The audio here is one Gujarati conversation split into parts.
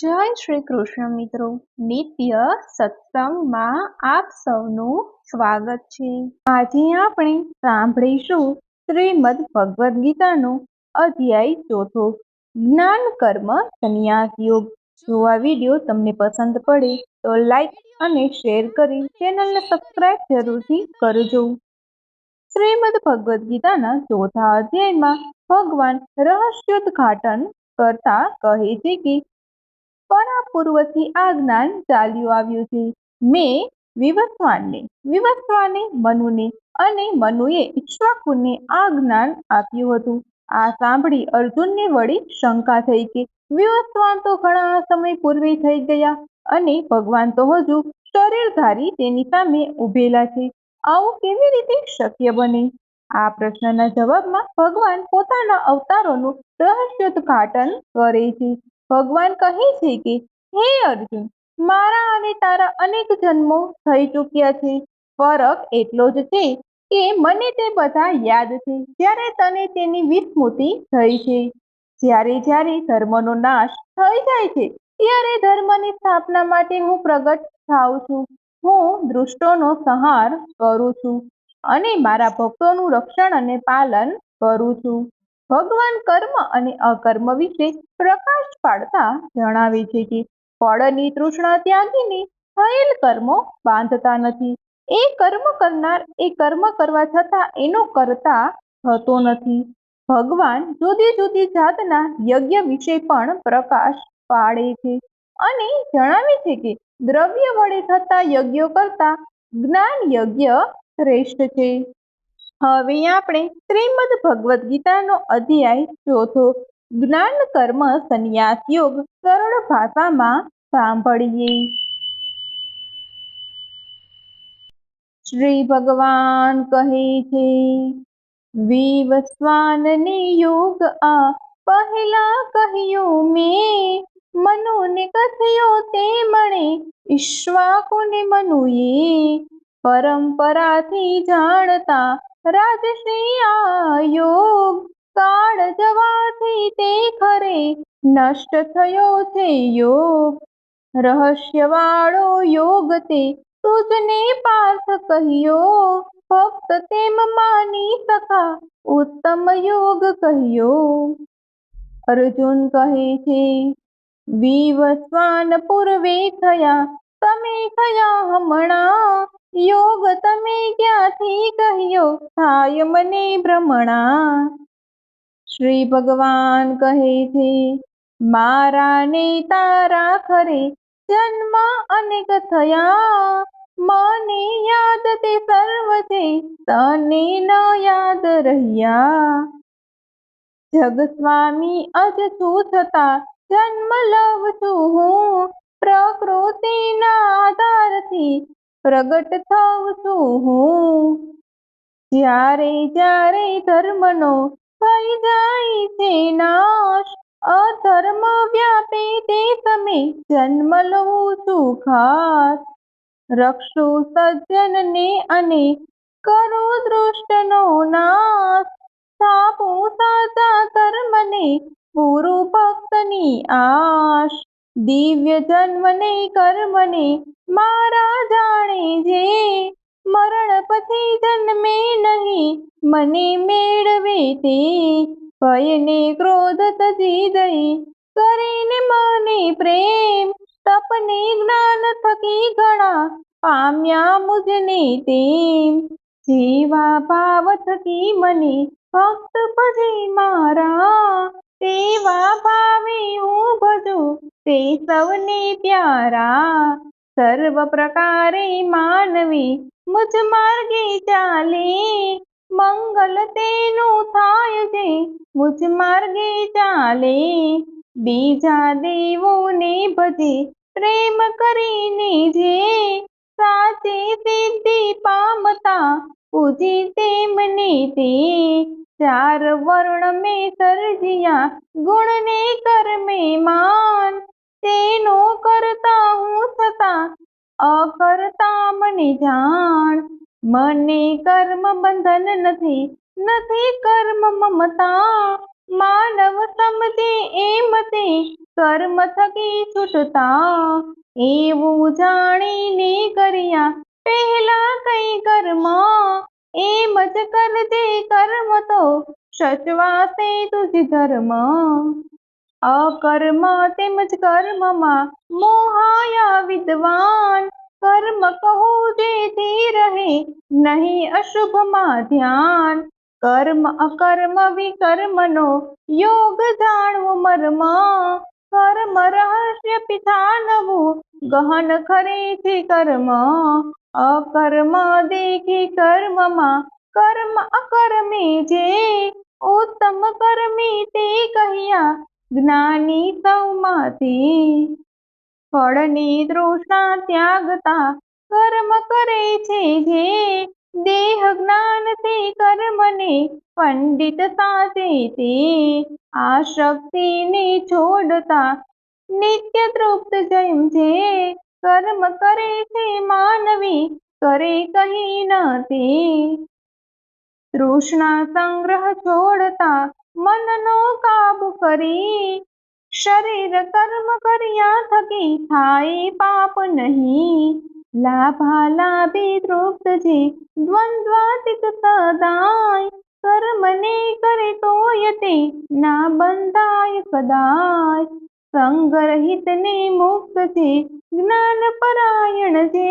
જય શ્રી કૃષ્ણ મિત્રો, નિત્ય સત્સંગમાં આપ સૌનું સ્વાગત છે। આજે આપણે સાંભળીશું શ્રીમદ ભગવદ્ ગીતાનો અધ્યાય 4 જ્ઞાન કર્મ સંન્યાસ યોગ। જો આ વિડીયો તમને પસંદ પડે તો લાઈક અને શેર કરી ચેનલને સબસ્ક્રાઇબ જરૂરથી કરજો। શ્રીમદ ભગવદ્ ગીતાના 4થા અધ્યાયમાં ભગવાન રહસ્યોદ્ઘાટન કરતા કહે છે કે પરાપૂર્વથી આ જ્ઞાન ચાલ્યું આવ્યું છે। મેં વિવસ્વાને મનુને અને મનુએ ઇક્ષ્વાકુને આ જ્ઞાન આપ્યું હતું। આ સાંભળી અર્જુનને વળી શંકા થઈ કે વિવસ્વાન તો ઘણા સમય પૂર્વે થઈ ગયા અને ભગવાન તો હજુ શરીરધારી તેની સામે ઊભેલા છે। આવું કેવી રીતે શક્ય બને? આ પ્રશ્નના જવાબમાં ભગવાન પોતાના અવતારોનું રહસ્યોદ્ઘાટન કરે છે। ભગવાન કહે છે કે હે અર્જુન, મારા અને તારા અનેક જન્મો થઈ ચૂક્યા છે। ફરક એટલો જ છે કે મને તે બધા યાદ છે જ્યારે તને તેની વિસ્મૃતિ થઈ છે। જ્યારે જ્યારે ધર્મનો નાશ થઈ જાય છે ત્યારે ધર્મની સ્થાપના માટે હું પ્રગટ થાઉં છું। હું દુષ્ટોનો સંહાર કરું છું અને મારા ભક્તોનું રક્ષણ અને પાલન કરું છું। ભગવાન કર્મ અને અકર્મ વિશે પ્રકાશ પાડતા જણાવે છે કે ફળની તૃષ્ણા ત્યાગીને થયેલ કર્મો બાંધતા નથી। એ કર્મ કરનાર એ કર્મ કરવા છતાં એનો કરતા થતો નથી। ભગવાન જુદી જુદી જાતના યજ્ઞ વિશે પણ પ્રકાશ પાડે છે અને જણાવે છે કે દ્રવ્ય વડે થતા યજ્ઞો કરતા જ્ઞાન યજ્ઞ શ્રેષ્ઠ છે। હવે આપણે શ્રીમદ ભગવદ્ ગીતાનો અધ્યાય 4 જ્ઞાન કર્મ સંન્યાસ યોગ સરળ ભાષામાં સાંભળીએ। શ્રી ભગવાન કહે છે, વિવસ્વાનને યોગ આ પહેલા કહ્યો મેં, મનુને કથ્યો તે મણે ઇક્ષ્વાકુને મનુએ, પરંપરાથી જાણતા રાજર્ષિ આ યોગ, કાળ જવાથી તે ખરે નષ્ટ થયો છે યોગ। રહસ્યવાળો યોગ તે તુજને પાર્થ કહ્યો, ભક્ત તેમ માની સખા ઉત્તમ યોગ કહ્યો। અર્જુન કહે છે, વિવસ્વાન પૂર્વે થયા તમે થયા હમણાં, યોગ તમે ક્યાંથી કહ્યો થાય મને ભ્રમણા। શ્રી ભગવાન કહે છે, મારા ને તારા ખરે જન્મ અનેક થયા, મને યાદ તે સર્વ છે તને ન યાદ રહ્યા। જગ સ્વામી અજ છું છતાં જન્મ લઉં છું હું, પ્રકૃતિના આધારથી પ્રગટ થઉં છું હું। જ્યારે જ્યારે ધર્મનો થઈ જાય છે નાશ, અધર્મ વ્યાપે તે સમય જન્મ લઉં છું ખાસ। રક્ષું સજ્જનને અને કરું દુષ્ટનો નાશ, સ્થાપું સાચા ધર્મને પૂરું ભક્તની આશ। દિવ્ય જન્મને કર્મને મારા જાણે જે, મરણ પછી જન્મે નહીં મને મેળવે તે, ભયને ક્રોધ તજી દઈ કરીને મને પ્રેમ, તપને જ્ઞાન થકી ઘણા પામ્યા મુજને તેમ। જેવા ભાવ થકી મને ભક્ત ભજે મારા, તેવા ભાવે હું ભજું તે સૌને પ્યારા। સર્વ પ્રકારે માનવી મુજ માર્ગે ચાલે, મંગલ તેનું થાય જે મુજ માર્ગે ચાલે। બીજા દેવોને ભજે પ્રેમ કરીને જે, સાચી સિદ્ધિ પામતા પૂજે તેમને તે। ચાર વર્ણ મેં સર્જ્યા ગુણને કર્મે માન, તેનો કરતા હું છતાં અકર્તા મને જાણ। મને કર્મ બંધન નથી, નથી કર્મ મમતા, માનવ સમજે એમ તે કર્મ થકી છૂટતા એવું જાણીને કર્યા પહેલા કઈ કર્મ એમ જ કરજે કર્મ તો સચવાશે તુજ ધર્મ અકર્મ તેમજ કર્મમાં મોહાયા વિદ્વાન કર્મ કહું જેથી રહે નહીં અશુભમાં ધ્યાન કર્મ અકર્મ વિકર્મનો યોગ જાણવો મર્મ કર્મ રહસ્ય પિતાનવું ગહન ખરે છે કર્મ અકર્મ દેખી કર્મમાં કર્મ અકર્મે જે ઉત્તમ કર્મી તે કહ્યા જ્ઞાની સૌમાંથી ફળની તૃષ્ણા ત્યાગતા કર્મ કરે છે જે દેહ જ્ઞાનથી કર્મને પંડિત સાચે તે આશક્તિને છોડતા નિત્ય તૃપ્ત જેમ જે કર્મ કરે છે માનવી કરે કહી ન તે તૃષ્ણા સંગ્રહ છોડતા મનનો કાબુ કરી શરીર કર્મ કર્યા થકી થાય પાપ નહીં લાભાલાભી તૃપ્ત જે દ્વંદ્વાતીત સદાય કર્મને કરે તોય તે ના બંધાય કદાય સંગરહિતને મુક્ત છે જ્ઞાન પરાયણ જે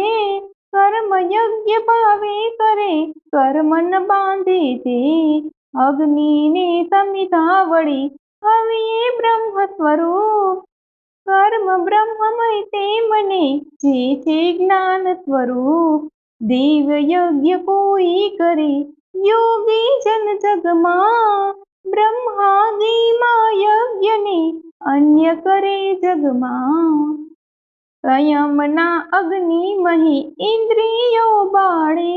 કર્મ યજ્ઞ ભાવે કરે કર્મન બાંધે તે અગ્નિને સમિધા વળી હવિએ બ્રહ્મ સ્વરૂપ કર્મ બ્રહ્મમય તે મને જે છે જ્ઞાન સ્વરૂપ દિવ્ય યજ્ઞ કોઈ કરે યોગી જન જગમાં બ્રહ્માદિમાં યજ્ઞને અન્ય કરે જગમાં સંયમના અગ્નિમહી ઇન્દ્રિયો બાળે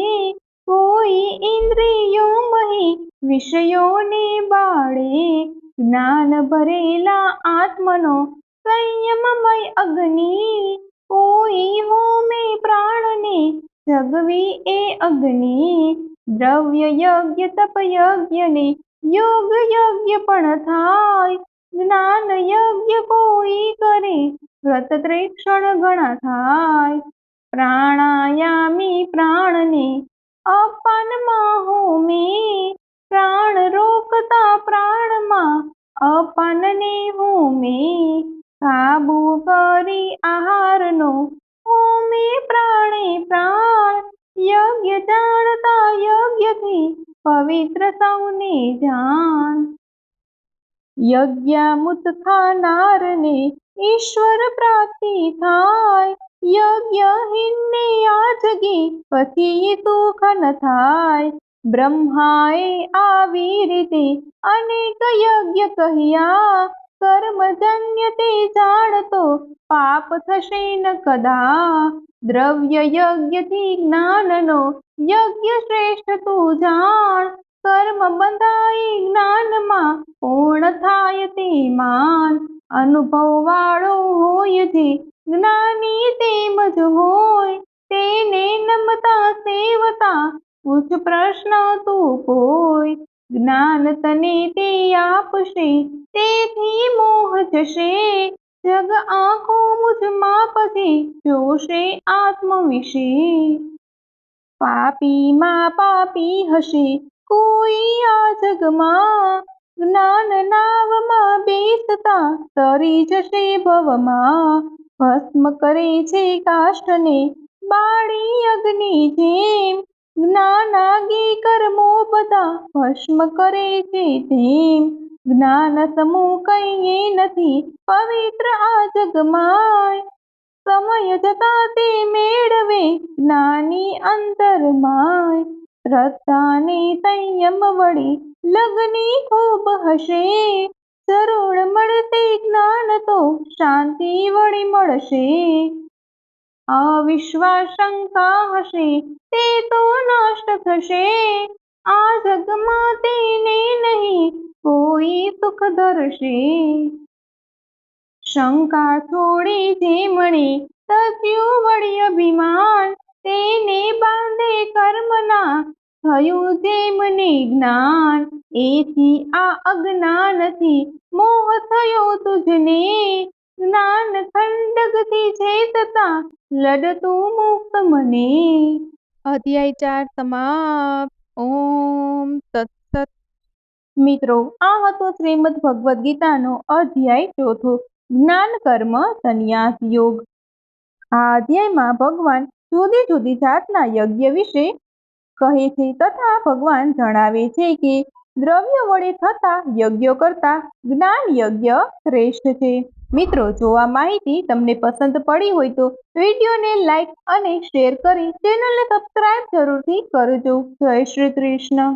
કોઈ ઇન્દ્રિયો મહી વિષયોને બાળે જ્ઞાન ભરેલા આત્મનો સંયમમય અગ્નિ કોઈ હોમે પ્રાણને જગવી એ અગ્નિ દ્રવ્ય યજ્ઞ તપ યજ્ઞને યોગ યજ્ઞ પણ થાય જ્ઞાન યજ્ઞ કોઈ કરે વ્રત ત્રેક્ષણ ગણા થાય પ્રાણાયામી પ્રાણને અપાનમાં હોમે પ્રાણ રોકતા પ્રાણમાં અપાનને હોમે કાબુ કરી આહારનો હોમે પ્રાણે પ્રાણ યજ્ઞ જાણતા યજ્ઞથી પવિત્ર સૌને જાણ યજ્ઞામૃત ખાનારને ઈશ્વર પ્રાપ્તિ થાય યજ્ઞહીનને આ જગી પછી સુખ ન થાય બ્રહ્માએ આવી રીતે અનેક યજ્ઞ કહ્યા કર્મજન્ય તે જાણતો પાપ થશે ન કદા દ્રવ્ય યજ્ઞથી જ્ઞાનનો યજ્ઞ શ્રેષ્ઠ તું જાણ કર્મ બંધાય જ્ઞાનમાં પૂર્ણ થાય તે માન અનુભવ વાળો હોય જે જ્ઞાની તેમજ હોય તેને નમતા સેવતા પૂછ પ્રશ્ન તું કોઈ જ્ઞાન તને તે આપશે તેથી મોહ જશે જગ આંખો મુજમાં પછી જોશે આત્મ વિશે પાપીમાં પાપી હશે કોઈ આ જગમાં જ્ઞાન નાવમાં બેસતા તરી જશે ભવમાં ભસ્મ કરે છે કાષ્ઠને બાળી અગ્નિ જેમ જ્ઞાનાગી કર્મો બધા ભસ્મ કરે છે તેમ જ્ઞાન સમૂહ કહીએ નથી પવિત્ર આ જગમાય સમય જતા તે મેળવે જ્ઞાની અંતરમાય શ્રદ્ધાને સંયમ વળી લગ્ની ખૂબ હશે જરૂર મળશે જ્ઞાન તો શાંતિ વળી મળશે અવિશ્વાસ શંકા હશે તે તો નષ્ટ થશે આ જગમાં તેને નહીં કોઈ સુખ ધરશે શંકા છોડી જેમણે તસ્યું વળી અભિમાન તેને બાંધે કર્મના થયું જેમને જ્ઞાન એથી આ અજ્ઞાનથી મોહ થયો તુજને જ્ઞાન ખંડગથી છે તથા લડતું મુક્ત મને. અધ્યાય 4 સમાપ્ત. ઓમ તત્સત. મિત્રો, આ હતો શ્રીમદ ભગવદ્ ગીતાનો અધ્યાય 4 જ્ઞાન કર્મ સંન્યાસ યોગ. આ અધ્યાયમાં ભગવાન જુદી જુદી જાતના યજ્ઞ વિશે કહે છે તથા ભગવાન જણાવે છે કે દ્રવ્ય વડે થતા યજ્ઞો કરતા જ્ઞાન યજ્ઞ શ્રેષ્ઠ છે. મિત્રો, જો આ માહિતી તમને પસંદ પડી હોય તો વિડીયોને લાઈક અને શેર કરી ચેનલને સબસ્ક્રાઇબ જરૂરથી કરજો. જય શ્રી કૃષ્ણ.